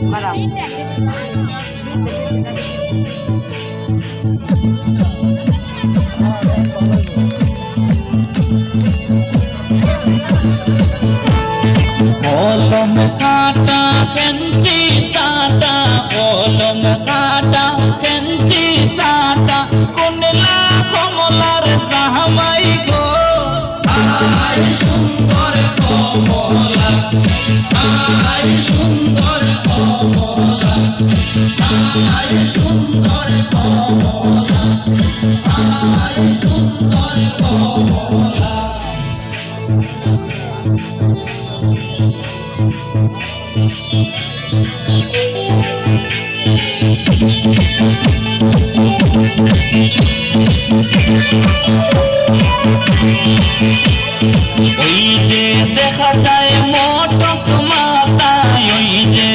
বাদাম কলম কাটা ফেঞ্চি সাটা, কলম কাটা ফেঞ্চি সাটা, কোনলা কমলার জামাই গো। আয় সুন্দর কমলা, আয় সুন্দর কমলা, আয় সুন্দর কমলা, আয় সুন্দর কমলা। ওই যে দেখা যায় মোটক মাথায়, ওই যে